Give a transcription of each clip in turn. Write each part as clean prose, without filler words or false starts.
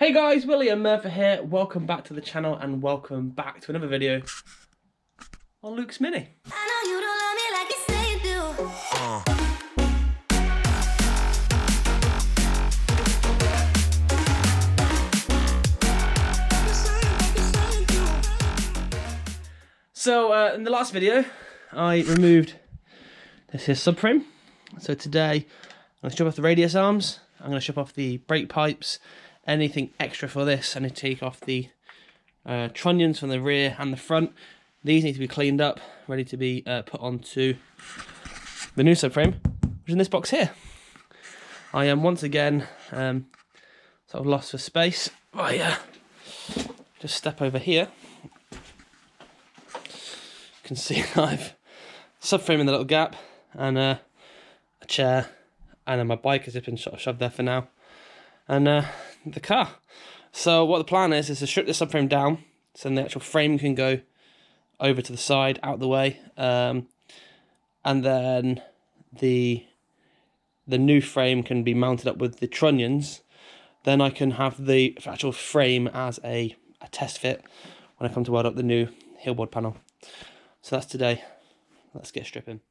Hey guys, Willie and Murfitt here. Welcome back to the channel and welcome back to another video on Luke's Mini. I know you don't love me like you say you do. So in the last video, I removed this here subframe. So today, I'm going to strip off the radius arms. I'm going to strip off the brake pipes. Anything extra for this, I need to take off the trunnions from the rear and the front. These need to be cleaned up, ready to be put onto the new subframe, which is in this box here. I am once again sort of lost for space. I just step over here. You can see I've subframe in the little gap and a chair, and then my bike has been sort of shoved there for now, and the car. So what the plan is to strip the subframe down so then the actual frame can go over to the side, out the way, and then the new frame can be mounted up with the trunnions. Then I can have the actual frame as a test fit when I come to weld up the new heelboard panel. So that's today. Let's get stripping.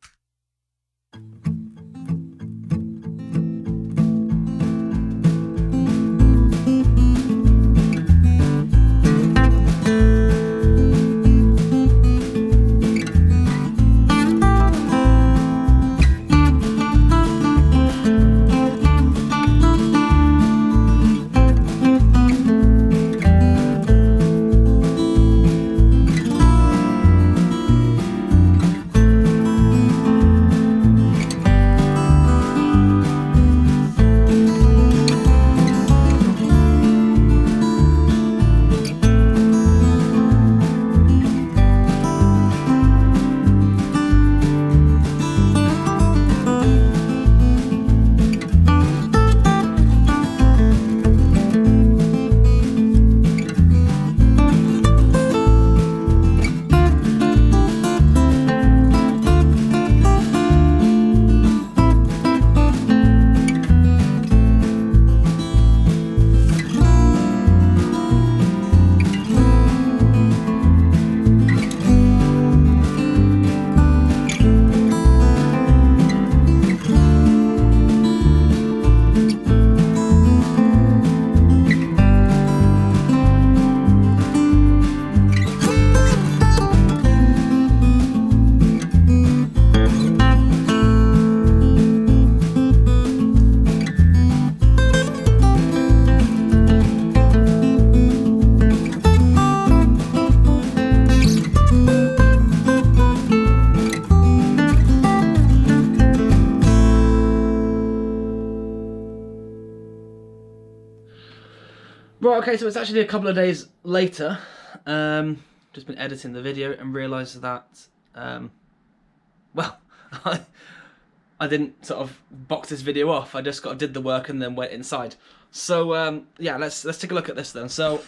Right, okay, so it's actually a couple of days later. Just been editing the video and realised that, well, I didn't sort of box this video off. I just did the work and then went inside. So yeah, let's take a look at this then. So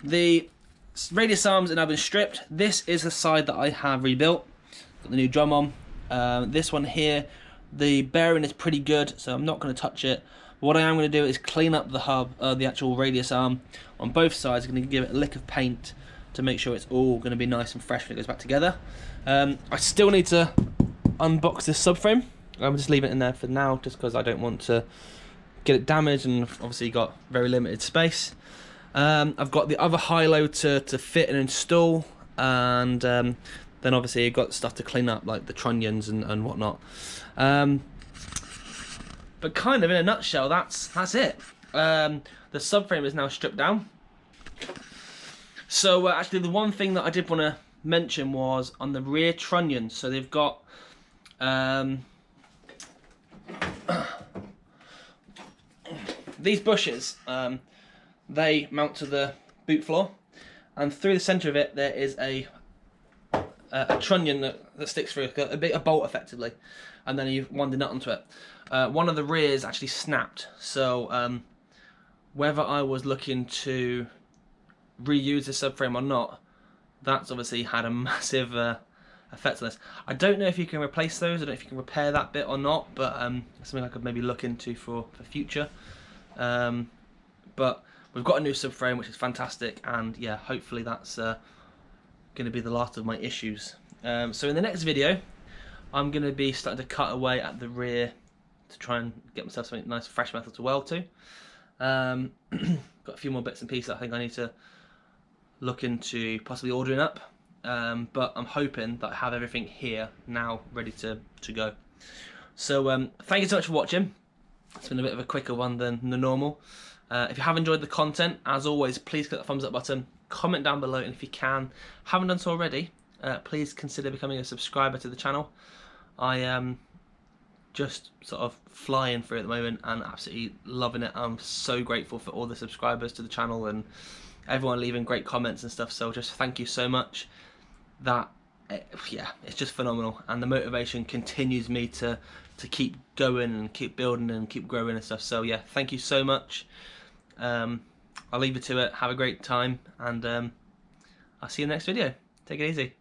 the radius arms have now been stripped. This is the side that I have rebuilt. Got the new drum on. This one here, the bearing is pretty good, so I'm not going to touch it. What I am going to do is clean up the hub, the actual radius arm on both sides. I'm going to give it a lick of paint to make sure it's all going to be nice and fresh when it goes back together. I still need to unbox this subframe. I'm just leaving it in there for now just because I don't want to get it damaged, and obviously got very limited space. I've got the other high-low to fit and install, and then obviously I've got stuff to clean up like the trunnions and whatnot. But kind of in a nutshell, that's it. The subframe is now stripped down. So actually the one thing that I did want to mention was on the rear trunnions. So they've got these bushes. They mount to the boot floor, and through the centre of it there is a trunnion that sticks through, a bolt effectively, and then you wind the nut onto it. One of the rears actually snapped, so whether I was looking to reuse the subframe or not, that's obviously had a massive effect on this. I don't know if you can replace those, I don't know if you can repair that bit or not, but something I could maybe look into for future. But we've got a new subframe, which is fantastic, and yeah, hopefully that's going to be the last of my issues. So in the next video, I'm going to be starting to cut away at the rear to try and get myself something nice fresh metal to weld to. Got a few more bits and pieces I think I need to look into possibly ordering up, but I'm hoping that I have everything here now ready to go. So thank you so much for watching. It's been a bit of a quicker one than the normal. If you have enjoyed the content, as always, please click the thumbs up button, comment down below, and if you haven't done so already, please consider becoming a subscriber to the channel. I am just sort of flying through at the moment and absolutely loving it. I'm so grateful for all the subscribers to the channel and everyone leaving great comments and stuff, so just thank you so much. Yeah, it's just phenomenal, and the motivation continues me to keep going and keep building and keep growing and stuff. So yeah, thank you so much. I'll leave you to it. Have a great time, and I'll see you in the next video. Take it easy.